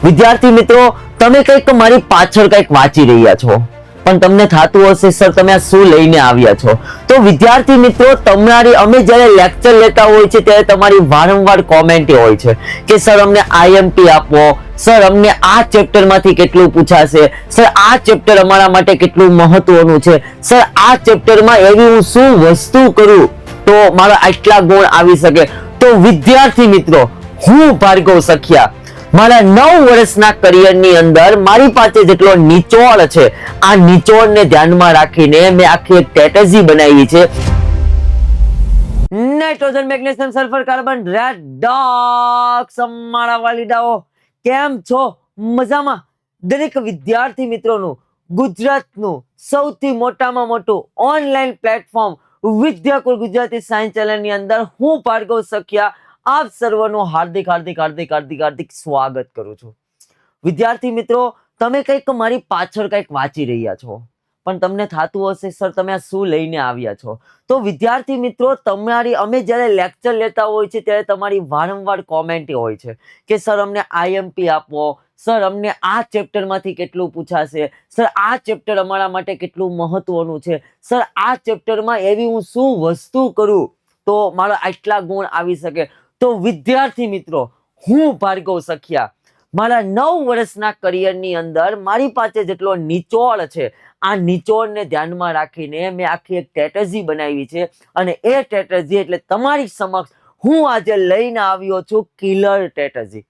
વિદ્યાર્થી મિત્રો, તમે કંઈક મારી પાછળ કંઈક વાંચી રહ્યા છો, પણ તમને થતું હશે સર તમે આ શું લઈને આવ્યા છો. તો વિદ્યાર્થી મિત્રો, અમે જ્યારે લેક્ચર લેતા હોય છે ત્યારે તમારી વારંવાર કોમેન્ટ હોય છે કે સર અમને આઈએમપી આપો, સર અમને આ ચેપ્ટર માંથી કેટલું પૂછાશે, સર આ ચેપ્ટર અમારા માટે કેટલું મહત્વનું છે, સર આ ચેપ્ટરમાં એવી હું શું વસ્તુ કરું તો મારા આટલા ગુણ આવી શકે. તો વિદ્યાર્થી મિત્રો, હું ભાર્ગવ સખિયા મારા 9 વર્ષના કરિયરની અંદર મારી પાસે જેટલો નિચોડ છે, આ નિચોડને ધ્યાનમાં રાખીને મેં આખી એક સ્ટ્રેટેજી બનાવી છે. Nitrogen, magnesium, sulphur, carbon, red docs, અમારા વાલીડાઓ કેમ છો? મજામાં? દરેક વિદ્યાર્થી મિત્રોનું ગુજરાતનું સૌથી મોટામાં મોટું online platform Vidyakul Gujarati science ચેનલની અંદર હું ભાર્ગવ સખિયા આપ સર્વનું હાર્દિક હાર્દિક હાર્દિક હાર્દિક હાર્દિક સ્વાગત કરું છું. વિદ્યાર્થી મિત્રો, તમે કંઈક મારી પાછળ કંઈક વાંચી રહ્યા છો, પણ તમને થતું હશે સર તમે આ શું લઈને આવ્યા છો. તો વિદ્યાર્થી મિત્રો, અમે જ્યારે લેક્ચર લેતા હોય છે ત્યારે તમારી વારંવાર કોમેન્ટ હોય છે કે સર અમને આઈએમપી આપો, સર અમને આ ચેપ્ટર માંથી કેટલું પૂછાશે, સર આ ચેપ્ટર અમારા માટે કેટલું મહત્વનું છે, સર આ ચેપ્ટરમાં એવી હું શું વસ્તુ કરું તો મારા આટલા ગુણ આવી શકે. તો વિદ્યાર્થી મિત્રો, હું ભાર્ગવ સખિયા મારા 9 વર્ષના કરિયરની અંદર મારી પાસે જેટલો નિચોડ છે, આ નિચોડને ધ્યાનમાં રાખીને મેં આખી એક સ્ટ્રેટેજી બનાવી છે, અને એ સ્ટ્રેટેજી એટલે તમારી સમક્ષ હું આજે લઈને આવ્યો છું કિલર સ્ટ્રેટેજી.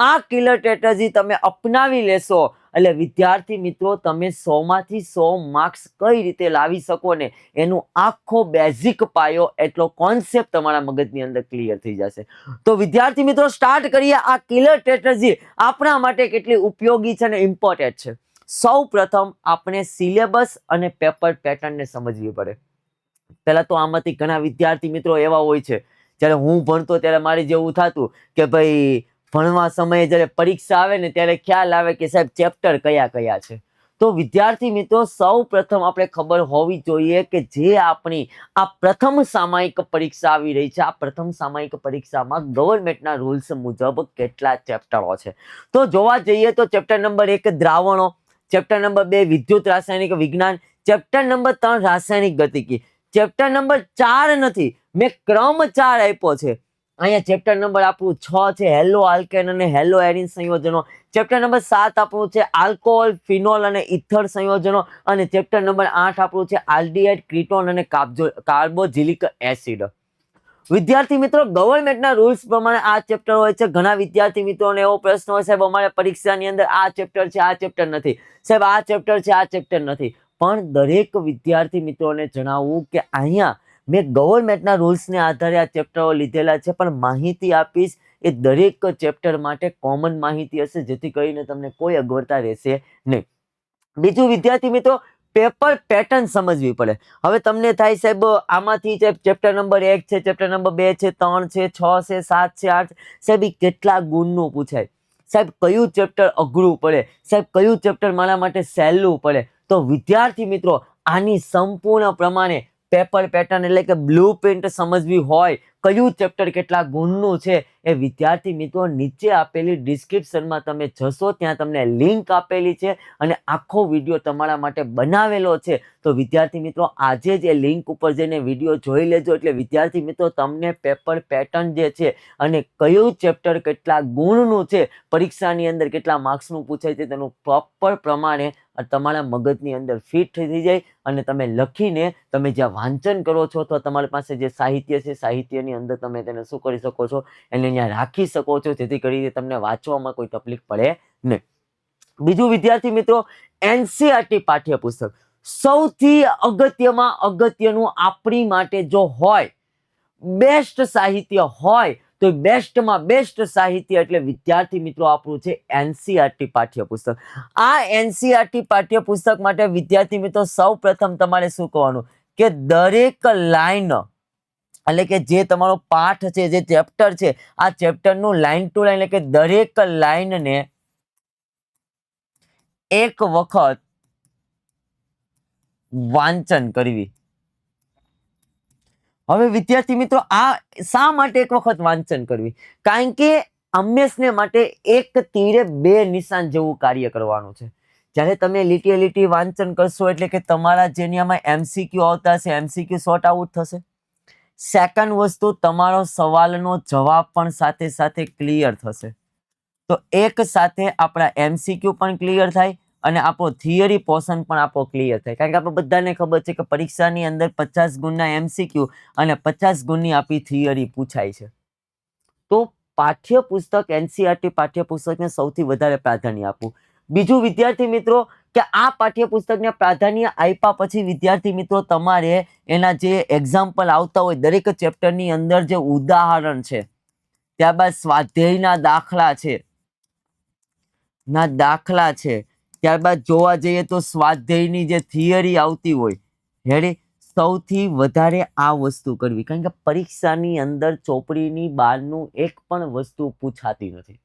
આ કિલર સ્ટ્રેટેજી તમે અપનાવી લેશો એટલે વિદ્યાર્થી મિત્રો, તમે 100 માંથી 100 માર્ક્સ કઈ રીતે લાવી શકો ને એનું આખો બેઝિક પાયો એટલો કોન્સેપ્ટ તમારા મગજની અંદર ક્લિયર થઈ જશે. તો વિદ્યાર્થી મિત્રો, સ્ટાર્ટ કરીએ. આ કિલર સ્ટ્રેટેજી આપણા માટે કેટલી ઉપયોગી છે અને ઇમ્પોર્ટન્ટ છે. સૌ પ્રથમ આપણે સિલેબસ અને પેપર પેટર્નને સમજવી પડે. પહેલા તો આમાંથી ઘણા વિદ્યાર્થી મિત્રો એવા હોય છે, જ્યારે હું ભણતો ત્યારે મારે જેવું થતું કે ભાઈ ભણવા સમયે જ્યારે પરીક્ષા આવે ને ત્યારે ખ્યાલ આવે કે સાહેબ ચેપ્ટર કયા કયા છે. તો વિદ્યાર્થી મિત્રો, સૌ પ્રથમ આપણે ખબર હોવી જોઈએ કે જે આપણી આ પ્રથમ સામયિક પરીક્ષા આવી રહી છે, આ પ્રથમ સામયિક પરીક્ષામાં ગવર્મેન્ટના રૂલ્સ મુજબ કેટલા ચેપ્ટરો છે. તો જોવા જઈએ તો ચેપ્ટર નંબર 1 દ્રાવણો, ચેપ્ટર નંબર 2 વિદ્યુત રાસાયણિક વિજ્ઞાન, ચેપ્ટર નંબર 3 રાસાયણિક ગતિકી, ચેપ્ટર નંબર 4 નથી, મેં ક્રમ 4 આપ્યો છે. અહીંયા ચેપ્ટર નંબર આપણું 6 છે હેલો આલ્કેન અને હેલો એરિન સંયોજનો, ચેપ્ટર નંબર 7 આપણું છે આલ્કોહોલ, ફિનોલ અને ઇથર સંયોજનો, અને ચેપ્ટર નંબર 8 આપણું છે આલ્ડીહાઇડ, ક્રીટોન અને કાર્બોક્સિલિક એસિડ. વિદ્યાર્થી મિત્રો, ગવર્મેન્ટના રૂલ્સ પ્રમાણે આ ચેપ્ટર હોય છે. ઘણા વિદ્યાર્થી મિત્રોને એવો પ્રશ્ન હોય, સાહેબ અમારે પરીક્ષાની અંદર આ ચેપ્ટર છે, આ ચેપ્ટર નથી, સાહેબ આ ચેપ્ટર છે, આ ચેપ્ટર નથી. પણ દરેક વિદ્યાર્થી મિત્રોને જણાવવું કે અહીંયા મેં ગવર્મેન્ટના રૂલ્સને આધારે આ ચેપ્ટરો લીધેલા છે, પણ માહિતી આપીશ એ દરેક ચેપ્ટર માટે કોમન માહિતી હશે, જેથી કરીને તમને કોઈ અગવડતા રહેશે નહીં. બીજું વિદ્યાર્થી મિત્રો, પેપર પેટર્ન સમજવી પડે. હવે તમને થાય સાહેબ આમાંથી ચેપ્ટર નંબર 1 છે, ચેપ્ટર નંબર 2 છે, 3 છે, 6 છે, 7 છે, 8 સાહેબ કેટલા ગુણનું પૂછાય, સાહેબ કયું ચેપ્ટર અઘરું પડે, સાહેબ કયું ચેપ્ટર મારા માટે સહેલું પડે. તો વિદ્યાર્થી મિત્રો, આની સંપૂર્ણ પ્રમાણે પેપર પેટર્ન એટલે કે બ્લુ પ્રિન્ટ સમજવી હોય, કયું ચેપ્ટર કેટલા ગુણનું છે એ વિદ્યાર્થી મિત્રો નીચે આપેલી ડિસ્ક્રિપ્શનમાં તમે જશો, ત્યાં તમને લિંક આપેલી છે અને આખો વિડીયો તમારા માટે બનાવેલો છે. તો વિદ્યાર્થી મિત્રો, આજે જ એ લિંક ઉપર જઈને વિડીયો જોઈ લેજો, એટલે વિદ્યાર્થી મિત્રો તમને પેપર પેટર્ન જે છે અને કયું ચેપ્ટર કેટલા ગુણનું છે, પરીક્ષાની અંદર કેટલા માર્ક્સનું પૂછાય છે, તેનું પ્રોપર પ્રમાણે તમારા મગજની અંદર ફિટ થઈ જાય, અને તમે લખીને તમે જ્યાં વાંચન કરો છો તો તમારી પાસે જે સાહિત્ય છે, સાહિત્યની અંદર તમે તેને શું કરી શકો છો, એને અહીંયા રાખી શકો છો, જેથી કરીને તમને વાંચવામાં કોઈ તકલીફ પડે નહીં. બીજું વિદ્યાર્થી મિત્રો, એનસીઈઆરટી પાઠ્યપુસ્તક સૌથી અગત્યમાં અગત્યનું આપણી માટે જો હોય, બેસ્ટ સાહિત્ય હોય તો બેસ્ટમાં બેસ્ટ સાહિત્ય એટલે વિદ્યાર્થી મિત્રો આપણું છે એનસીઈઆરટી પાઠ્યપુસ્તક. આ એનસીઈઆરટી પાઠ્યપુસ્તક માટે વિદ્યાર્થી મિત્રો સૌ પ્રથમ તમારે શું કરવાનું કે દરેક લાઈન એટલે કે જે તમારો પાઠ છે, જે ચેપ્ટર છે, આ ચેપ્ટરનું લાઈન ટુ લાઈન એટલે કે દરેક લાઈનને એક વખત વાંચન કરવી. હવે વિદ્યાર્થી મિત્રો, આ શા માટે એક વખત વાંચન કરવી? કારણ કે હંમેશને માટે એક તીરે બે નિશાન જેવું કાર્ય કરવાનું છે. જ્યારે તમે લીટીએ લીટી વાંચન કરશો એટલે કે તમારા જેનિયામાં એમસીક્યુ આવતા હશે, એમસીક્યુ શોર્ટ આઉટ થશે. સેકન્ડ વસ્તુ, તમારો સવાલનો જવાબ પણ સાથે સાથે ક્લિયર થશે. તો એક સાથે આપણા એમસીક્યુ પણ ક્લિયર થાય અને આપણો થિયરી પોર્શન પણ આપણો ક્લિયર થાય. કારણ કે આપણે બધાને ખબર છે કે પરીક્ષાની અંદર 50 ગુણના એમસીક્યુ અને 50 ગુણની આપણી થિયરી પૂછાય છે. તો પાઠ્યપુસ્તક, એનસીઈઆરટી પાઠ્યપુસ્તકને સૌથી વધારે પ્રાધાન્ય આપવું. બીજું વિદ્યાર્થી મિત્રો, કે આ પાઠ્યપુસ્તકને પ્રાધાન્ય આપ્યા પછી વિદ્યાર્થી મિત્રો તમારે એના જે એક્ઝામ્પલ આવતા હોય દરેક ચેપ્ટરની અંદર જે ઉદાહરણ છે, ત્યારબાદ સ્વાધ્યાયના દાખલા છે, ત્યારબાદ જોવા જઈએ તો સ્વાધ્યાયની જે થિયરી આવતી હોય, હેડી સૌથી વધારે આ વસ્તુ કરવી. કારણ કે પરીક્ષાની અંદર ચોપડીની બહારનું એક પણ વસ્તુ પૂછાતી નથી.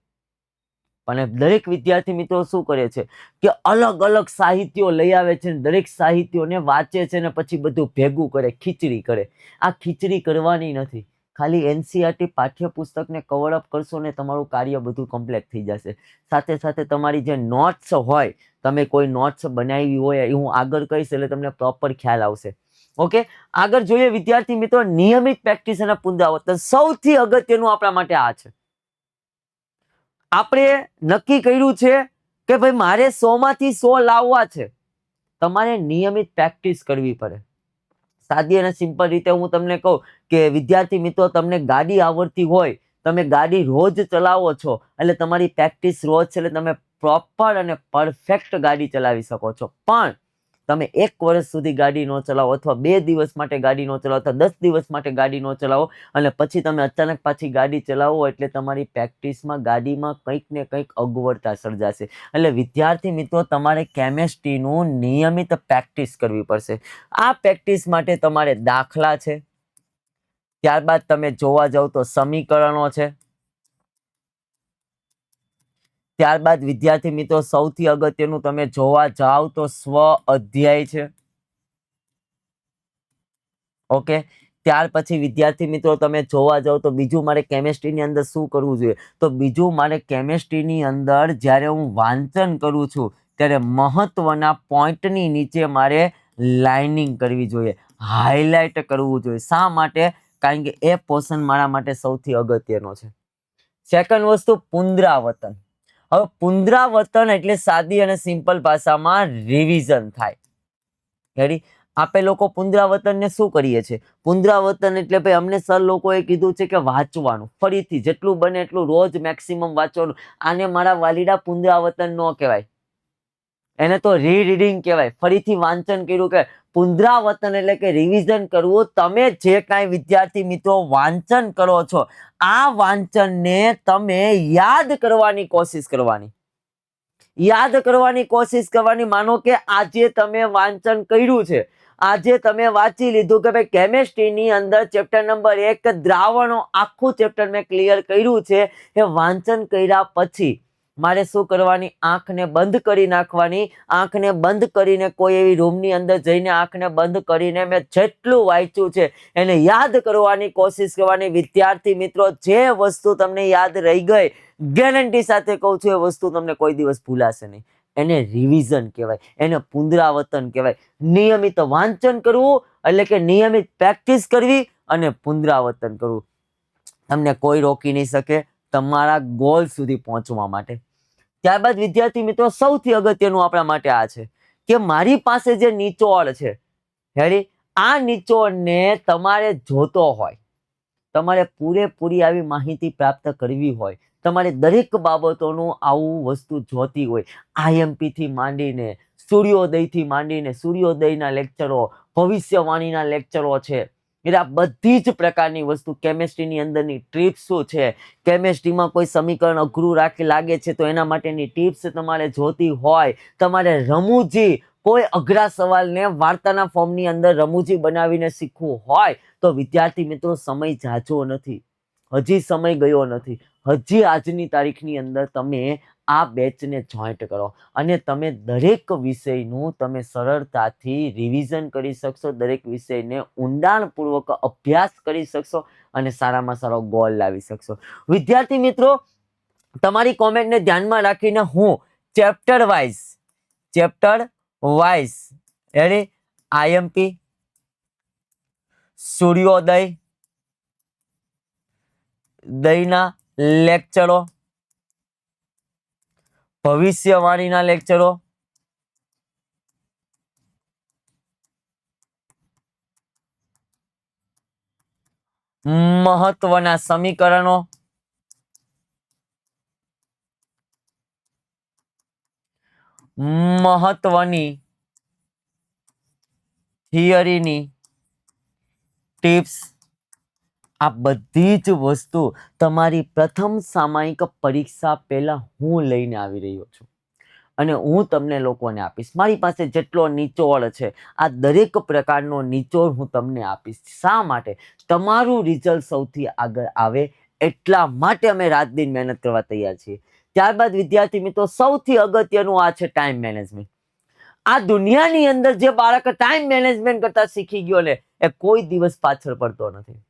પણ દરેક વિદ્યાર્થી મિત્રો શું કરે છે કે અલગ અલગ સાહિત્યો લઈ આવે છે, દરેક સાહિત્યોને વાંચે છે ને પછી બધું ભેગું કરે, ખીચડી કરે. આ ખીચડી કરવાની નથી. ખાલી એનસીઈઆરટી પાઠ્યપુસ્તકને કવર અપ કરશો ને તમારું કાર્ય બધું કમ્પ્લીટ થઈ જશે. સાથે સાથે તમારી જે નોટ્સ હોય, તમે કોઈ નોટ્સ બનાવી હોય એ હું આગળ કહીશ એટલે તમને પ્રોપર ખ્યાલ આવશે. ઓકે, આગળ જોઈએ વિદ્યાર્થી મિત્રો, નિયમિત પ્રેક્ટિસ અને પુનરાવર્તન. સૌથી અગત્યનું આપણા માટે આ છે. આપણે નક્કી કર્યું છે કે ભાઈ મારે 100 માંથી 100 લાવવા છે. તમારે નિયમિત પ્રેક્ટિસ કરવી પડે. સાદી અને સિમ્પલ રીતે હું તમને કહું કે વિદ્યાર્થી મિત્રો, તમને ગાડી આવડતી હોય, તમે ગાડી રોજ ચલાવો છો એટલે તમારી પ્રેક્ટિસ રોજ છે એટલે તમે પ્રોપર અને પરફેક્ટ ગાડી ચલાવી શકો છો. પણ તમે 1 વર્ષ સુધી ગાડી ન ચલાવો અથવા 2 દિવસ માટે ગાડી ન ચલાવો અથવા 10 દિવસ માટે ગાડી ન ચલાવો અને પછી તમે અચાનક પાછી ગાડી ચલાવો એટલે તમારી પ્રેક્ટિસમાં ગાડીમાં કંઈક ને કંઈક અગવડતા સર્જાશે. એટલે વિદ્યાર્થી મિત્રો, તમારે કેમેસ્ટ્રીનું નિયમિત પ્રેક્ટિસ કરવી પડશે. આ પ્રેક્ટિસ માટે તમારે દાખલા છે, ત્યારબાદ તમે જોવા જાવ તો સમીકરણો છે, ત્યારબાદ વિદ્યાર્થી મિત્રો સૌથી અગત્યનું તમે જોવા જાવ તો સ્વ અધ્યાય છે. ઓકે, ત્યાર પછી વિદ્યાર્થી મિત્રો તમે જોવા જાવ તો બીજું મારે કેમેસ્ટ્રીની અંદર શું કરવું જોઈએ, તો બીજું મારે કેમેસ્ટ્રીની અંદર જ્યારે હું વાંચન કરું છું ત્યારે મહત્વના પોઈન્ટની નીચે મારે લાઇનિંગ કરવી જોઈએ, હાઇલાઇટ કરવું જોઈએ. શા માટે? કારણ કે એ પોર્શન મારા માટે સૌથી અગત્યનો છે. સેકન્ડ વસ્તુ, પુનરાવર્તન. હવે પુનરાવર્તન એટલે સાદી અને સિમ્પલ ભાષામાં રિવિઝન થાય. રેડી? આપણે લોકો પુનરાવર્તનને શું કરીએ છીએ? પુનરાવર્તન એટલે ભાઈ અમને સર લોકોએ કીધું છે કે વાંચવાનું, ફરીથી જેટલું બને એટલું રોજ મેક્સિમમ વાંચવાનું. આને મારા વાલીડા પુનરાવર્તન ન કહેવાય, એને તો રીરીડિંગ કહેવાય. ફરીથી વાંચન કર્યું કે પુનરાવર્તન એટલે કે રિવિઝન કરવું. તમે જે કાંઈ વિદ્યાર્થી મિત્રો વાંચન કરો છો, આ વાંચનને તમે યાદ કરવાની કોશિશ કરવાની. માનો કે આજે તમે વાંચન કર્યું છે, આજે તમે વાંચી લીધું કે ભાઈ કેમેસ્ટ્રીની અંદર ચેપ્ટર નંબર 1 દ્રાવણો, આખું ચેપ્ટર મેં ક્લિયર કર્યું છે. એ વાંચન કર્યા પછી મારે શું કરવાની? આંખને બંધ કરી નાખવાની. આંખને બંધ કરીને કોઈ એવી રૂમની અંદર જઈને આંખને બંધ કરીને મેં જેટલું વાંચ્યું છે એને યાદ કરવાની કોશિશ કરવાની. વિદ્યાર્થી મિત્રો, જે વસ્તુ તમને યાદ રહી ગઈ, ગેરંટી સાથે કહું છું એ વસ્તુ તમને કોઈ દિવસ ભૂલાશે નહીં. એને રિવિઝન કહેવાય, એને પુનરાવર્તન કહેવાય. નિયમિત વાંચન કરવું એટલે કે નિયમિત પ્રેક્ટિસ કરવી અને પુનરાવર્તન કરવું. તમને કોઈ રોકી નહીં શકે તમારા ગોલ સુધી પહોંચવા માટે. ત્યારબાદ વિદ્યાર્થી મિત્રો સૌથી અગત્યનું આપણા માટે આ છે કે મારી પાસે જે નિચોડ છે, હેડી, આ નિચોડને તમારે જોતો હોય, તમારે પૂરેપૂરી આવી માહિતી પ્રાપ્ત કરવી હોય, તમારે દરેક બાબતોનું આવું વસ્તુ જોતી હોય, આઈએમપી થી માંડીને સૂર્યોદયથી માંડીને સૂર્યોદયના લેક્ચરો, ભવિષ્યવાણીના લેક્ચરો છે, એટલે આ બધી જ પ્રકારની વસ્તુ, કેમેસ્ટ્રીની અંદરની ટ્રીપ્સ શું છે, કેમેસ્ટ્રીમાં કોઈ સમીકરણ અઘરું લાગે છે તો એના માટેની ટિપ્સ તમારે જોતી હોય, તમારે રમૂજી કોઈ અઘરા સવાલને વાર્તાના ફોર્મની અંદર રમૂજી બનાવીને શીખવું હોય તો વિદ્યાર્થી મિત્રો સમય જાજો નથી, હજી સમય ગયો નથી. હજી આજની તારીખની અંદર તમે આ બેચને જોઈન્ટ કરો અને તમે દરેક વિષયનું તમે સરળતાથી રિવિઝન કરી શકશો, દરેક વિષયને ઊંડાણપૂર્વક અભ્યાસ કરી શકશો અને સારામાં સારો ગોલ લાવી શકશો. વિદ્યાર્થી મિત્રો, તમારી કોમેન્ટને ધ્યાનમાં રાખીને હું ચેપ્ટર વાઇઝ રેડી આઈએમપી, સૂર્યોદય, દયના લેક્ચરો, ભવિષ્યવાણીના લેક્ચરો, મહત્વના સમીકરણો, મહત્વની થિયરીની ટિપ્સ, આ બધી જ વસ્તુ તમારી પ્રથમ સામયિક પરીક્ષા પહેલા હું લઈને આવી રહ્યો છું અને હું તમને લોકોને આપીશ. મારી પાસે જેટલો નિચોડ છે આ દરેક પ્રકારનો નિચોડ હું તમને આપીશ. શા માટે? તમારું રિઝલ્ટ સૌથી આગળ આવે એટલા માટે અમે રાત દિન મહેનત કરવા તૈયાર છીએ. ત્યારબાદ વિદ્યાર્થી મિત્રો સૌથી અગત્યનું આ છે ટાઈમ મેનેજમેન્ટ. આ દુનિયાની અંદર જે બાળક ટાઈમ મેનેજમેન્ટ કરતા શીખી ગયો ને એ કોઈ દિવસ પાછળ પડતો નથી.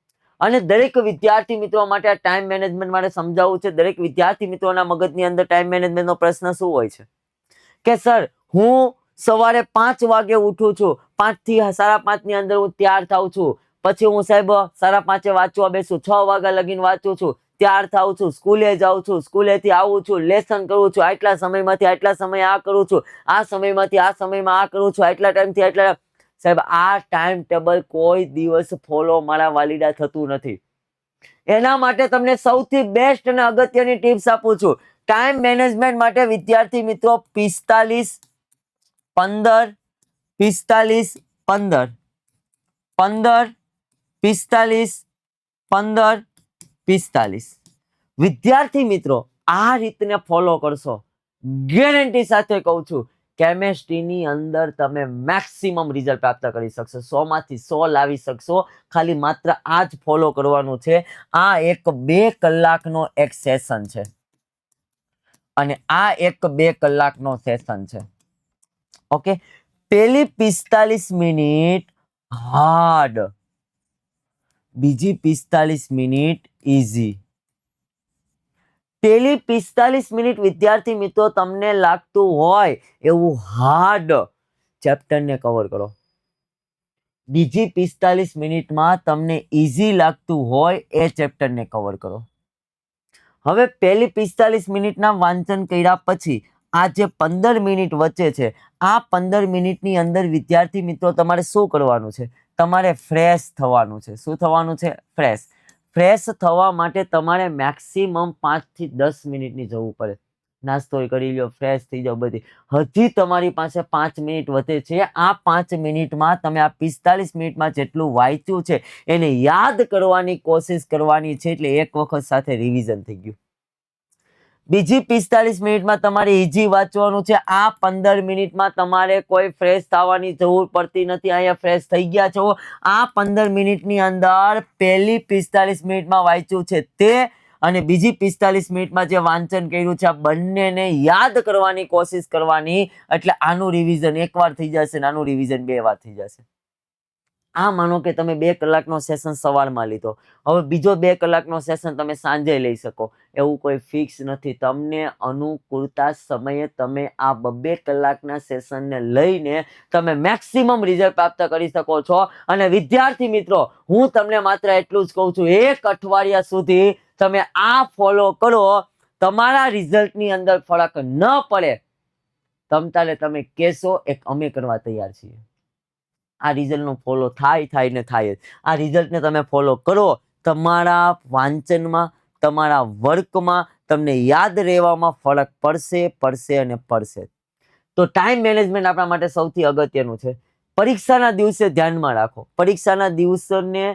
અને દરેક વિદ્યાર્થી મિત્રો માટે આ ટાઈમ મેનેજમેન્ટ માટે સમજાવવું છે. દરેક વિદ્યાર્થી મિત્રોના મગજની અંદર ટાઈમ મેનેજમેન્ટનો પ્રશ્ન શું હોય છે કે સર હું સવારે 5 વાગે ઉઠું છું, 5 થી 5:30 ની અંદર હું તૈયાર થાઉં છું, પછી હું સાહેબ 5:30 વાંચવા બેસું, 6 વાગ્યા લગીને વાંચું છું, તૈયાર થાઉં છું, સ્કૂલે જાઉં છું, સ્કૂલેથી આવું છું, લેસન કરું છું, આટલા સમયમાંથી આટલા સમય આ કરું છું, આ સમયમાંથી આ સમયમાં આ કરું છું, આટલા ટાઈમથી આટલા. સાહેબ આ ટાઈમ ટેબલ કોઈ દિવસ ફોલો મારા વાલીડા થતું નથી. એના માટે તમને સૌથી બેસ્ટ અને અગત્યની ટિપ્સ આપું છું. ટાઈમ મેનેજમેન્ટ માટે વિદ્યાર્થી મિત્રો 45 15 45 15 15 45 15 45 વિદ્યાર્થી મિત્રો આ રીતને ફોલો કરશો, ગેરંટી સાથે કહું છું કેમેસ્ટ્રીની અંદર તમે મેક્સિમમ રિઝલ્ટ પ્રાપ્ત કરી શકશો. 100 માંથી 100 લાવી શકશો. ખાલી માત્ર આ જ ફોલો કરવાનું છે. આ એક 2 કલાકનો એક સેશન છે અને આ એક 2 કલાકનો સેશન છે. ઓકે, પહેલી 45 મિનિટ હાર્ડ, બીજી 45 મિનિટ ઇઝી. પહેલી 45 મિનિટ વિદ્યાર્થી મિત્રો તમને લાગતું હોય એવું હાર્ડ ચેપ્ટરને કવર કરો. બીજી 45 મિનિટમાં તમને ઇઝી લાગતું હોય એ ચેપ્ટરને કવર કરો. હવે પહેલી 45 મિનિટના વાંચન કર્યા પછી આ જે 15 મિનિટ વચ્ચે છે આ 15 મિનિટની અંદર વિદ્યાર્થી મિત્રો તમારે શું કરવાનું છે? તમારે ફ્રેશ થવાનું છે. શું થવાનું છે? ફ્રેશ. ફ્રેશ થવા માટે તમારે મેક્સિમમ 5 થી 10 મિનિટની જવું પડે. નાસ્તો કરી લો, ફ્રેશ થઈ જાઓ બધી. હજી તમારી પાસે 5 મિનિટ વધે છે. આ 5 મિનિટમાં તમે આ 45 મિનિટમાં જેટલું વાંચ્યું છે એને યાદ કરવાની કોશિશ કરવાની છે. એટલે એક વખત સાથે રિવિઝન થઈ ગયું. બીજી 45 મિનિટમાં તમારે ઇઝી વાંચવાનું છે. આ 15 મિનિટમાં તમારે કોઈ ફ્રેશ થવાની જરૂર પડતી નથી. અહીંયા ફ્રેશ થઈ ગયા છો. આ 15 મિનિટની અંદર પહેલી 45 મિનિટમાં વાંચ્યું છે તે અને બીજી 45 મિનિટમાં જે વાંચન કર્યું છે આ બંનેને યાદ કરવાની કોશિશ કરવાની. એટલે આનું રિવિઝન એકવાર થઈ જશે અને આનું રિવિઝન 2 વાર થઈ જશે. આ માનો કે તમે 2 કલાકનો સેશન સવારમાં લીધો, હવે બીજો 2 કલાકનો સેશન તમે સાંજે લઈ શકો. એવું કોઈ ફિક્સ નથી. તમને અનુકૂળતા સમયે તમે આ 2 કલાકના સેશનને લઈને તમે મેક્સિમમ રિઝલ્ટ પ્રાપ્ત કરી શકો છો. અને વિદ્યાર્થી મિત્રો હું તમને માત્ર એટલું જ કહું છું, 1 અઠવાડિયા સુધી તમે આ ફોલો કરો, તમારા રિઝલ્ટની અંદર ફરક ન પડે તમતારે તમે કહેશો એક અમે કરવા તૈયાર છીએ. આ રિઝલ્ટનો ફોલો થાય ને થાય જ. આ રિઝલ્ટને તમે ફોલો કરો, તમારા વાંચનમાં, તમારા વર્કમાં, તમને યાદ રહેવામાં ફરક પડશે અને પડશે. તો ટાઈમ મેનેજમેન્ટ આપણા માટે સૌથી અગત્યનું છે. પરીક્ષાના દિવસે ધ્યાનમાં રાખો. પરીક્ષાના દિવસને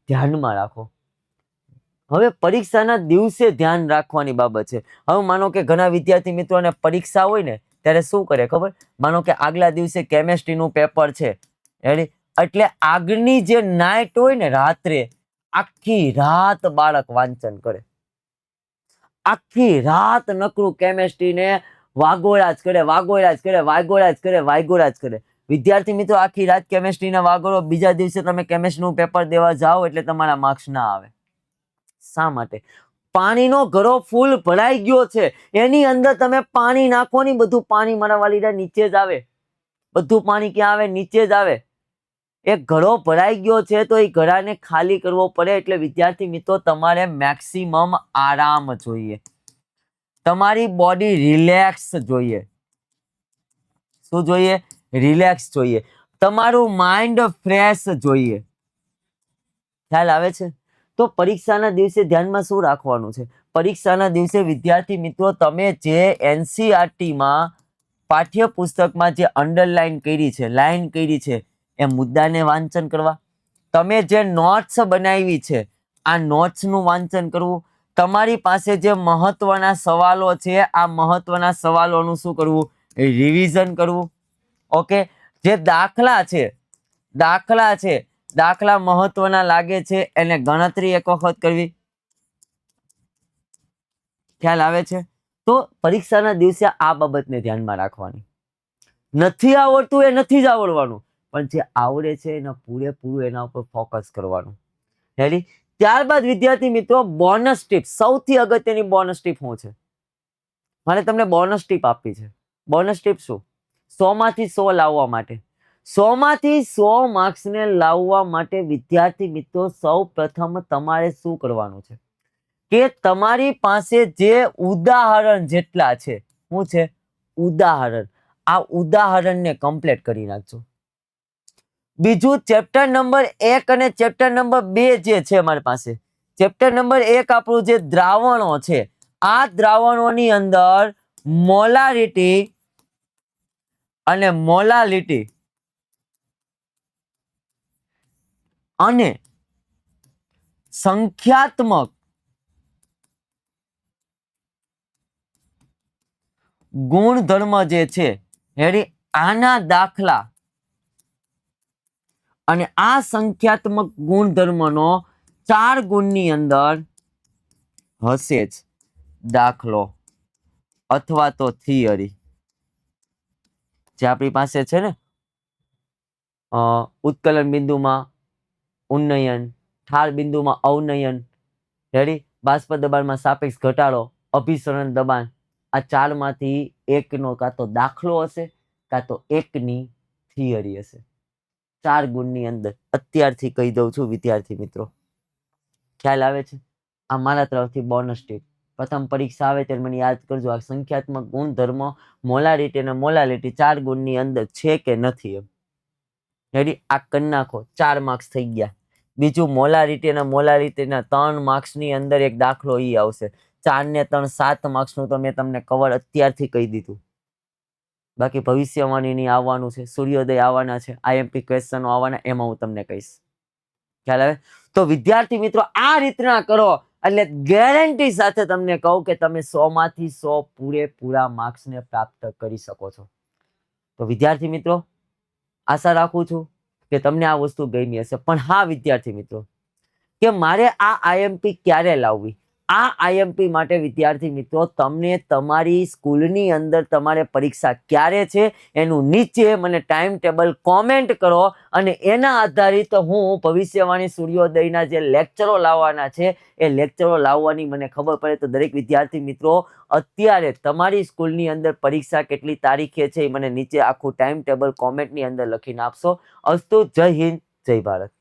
ધ્યાનમાં રાખો. હવે પરીક્ષાના દિવસે ધ્યાન રાખવાની બાબત છે. હવે માનો કે ઘણા વિદ્યાર્થી મિત્રોને પરીક્ષા હોય ને ત્યારે શું કરે ખબર? માનો કે આગલા દિવસે કેમેસ્ટ્રીનું પેપર છે, એટલે આગળની જે નાઇટ હોય ને રાત્રે આખી રાત બાળક વાંચન કરે. આખી રાત નકરું કેમેસ્ટ્રીને વાગોળા જ કરે. વિદ્યાર્થી મિત્રો આખી રાત કેમેસ્ટ્રીને વાગોળો, બીજા દિવસે તમે કેમેસ્ટ્રીનું પેપર દેવા જાઓ એટલે તમારા માર્ક્સ ના આવે. શા માટે? પાણીનો ઘડો ફૂલ ભરાઈ ગયો છે, એની અંદર તમે પાણી નાખો ને બધું પાણી મારા વાલીડા નીચે જ આવે. બધું પાણી ક્યાં આવે? નીચે જ આવે. એક ઘડો ભરાઈ ગયો છે તો એ ઘડાને ખાલી કરવો પડે. એટલે વિદ્યાર્થી મિત્રો તમારે મેક્સિમમ આરામ જોઈએ, તમારી બોડી રિલેક્સ જોઈએ. શું જોઈએ? રિલેક્સ જોઈએ. તમારું માઇન્ડ ફ્રેશ જોઈએ. ખ્યાલ આવે છે? તો પરીક્ષાના દિવસે ધ્યાનમાં શું રાખવાનું છે? પરીક્ષાના દિવસે વિદ્યાર્થી મિત્રો તમે જે એનસીઆરટીમાં પાઠ્યપુસ્તકમાં જે અંડરલાઈન કરી છે, લાઈન કરી છે, એ મુદ્દાને વાંચન કરવા. તમે જે નોટ્સ બનાવી છે, આ નોટ્સનું વાંચન કરવું. તમારી પાસે જે મહત્વના સવાલો છે, આ મહત્વના સવાલોનું શું કરવું? રિવિઝન કરવું. ઓકે, જે દાખલા છે, દાખલા મહત્વના લાગે છે એને ગણતરી એક વખત કરવી. ખ્યાલ આવે છે? તો પરીક્ષાના દિવસે આ બાબતને ધ્યાનમાં રાખવાની. નથી આવડતું એ નથી જ આવડવાનું, પણ જે આવડે છે એના પૂરેપૂરું એના ઉપર ફોકસ કરવાનું. રેડી? ત્યારબાદ વિદ્યાર્થી મિત્રો બોનસ ટીપ, સૌથી અગત્યની બોનસ ટીપ શું છે? મારે તમને બોનસ ટીપ આપવી છે. બોનસ ટીપ શું? 100 માંથી 100 લાવવા માટે, 100 માંથી 100 માર્ક્સને લાવવા માટે વિદ્યાર્થી મિત્રો સૌ પ્રથમ તમારે શું કરવાનું છે કે તમારી પાસે જે ઉદાહરણ જેટલા છે, શું છે? ઉદાહરણ. આ ઉદાહરણને કમ્પ્લીટ કરી નાખજો. બીજું, ચેપ્ટર નંબર 1 અને ચેપ્ટર નંબર 2 જે છે અમારી પાસે, ચેપ્ટર નંબર 1 આપણું જે દ્રાવણો છે, આ દ્રાવણોની અંદર મોલારિટી અને મોલાલિટી અને સંખ્યાત્મક ગુણધર્મ જે છે, આના દાખલા અને આ સંખ્યાત્મક ગુણધર્મનો 4 ગુણની અંદર હશે જ દાખલો અથવા તો થિયરી. જે આપણી પાસે છે ને, ઉત્કલન બિંદુમાં ઉન્નયન, ઠાર બિંદુમાં અવનયન, રેડી, બાષ્પ દબાણમાં સાપેક્ષ ઘટાડો, અભિસરણ દબાણ, આ 4 માંથી એકનો કાં તો દાખલો હશે કાં તો એકની થિયરી હશે. 4 ગુણની અંદર અત્યારથી કહી દઉં છું વિદ્યાર્થી મિત્રો. ખ્યાલ આવે છે? આ મારા તરફથી બોનસ ટીપ. પ્રથમ પરીક્ષા આવે ત્યારે મને યાદ કરજો, આ સંખ્યાત્મક ગુણધર્મ, મોલારિટી અને મોલાલિટી 4 ગુણની અંદર છે કે નથી એમ. રેડી? આ કરી નાખો, 4 માર્ક્સ થઈ ગયા. બીજું, મોલારિટી અને મોલાલિટીના 3 માર્ક્સની અંદર એક દાખલો ઈ આવશે. 4 ને 3 7 માર્ક્સનું તો મેં તમને કવર અત્યારથી કહી દીધું. બાકી ભવિષ્યવાણીની આવવાનું છે, સૂર્યોદય આવવાના છે, આઈએમપી ક્વેશ્ચનો આવવાના, એમાં હું તમને કહીશ. ખ્યાલ આવે? તો વિદ્યાર્થી મિત્રો આ રીતના કરો એટલે ગેરંટી સાથે તમને કહું કે તમે 100 માંથી 100 પૂરેપૂરા માર્ક્સને પ્રાપ્ત કરી શકો છો. તો વિદ્યાર્થી મિત્રો આશા રાખું છું કે તમને આ વસ્તુ ગમી હશે. પણ હા વિદ્યાર્થી મિત્રો, કે મારે આ આઈએમપી ક્યારે લાવવી, આ આઈએમપી માટે વિદ્યાર્થી મિત્રો તમને તમારી સ્કૂલની અંદર તમારે પરીક્ષા ક્યારે છે એનું નીચે મને ટાઈમ ટેબલ કોમેન્ટ કરો, અને એના આધારિત હું ભવિષ્યવાણી સૂર્યોદયના જે લેક્ચરો લાવવાના છે એ લેક્ચરો લાવવાની મને ખબર પડે. તો દરેક વિદ્યાર્થી મિત્રો અત્યારે તમારી સ્કૂલની અંદર પરીક્ષા કેટલી તારીખે છે એ મને નીચે આખું ટાઈમ ટેબલ કોમેન્ટની અંદર લખીને આપશો. અસ્તુ. જય હિન્દ, જય ભારત.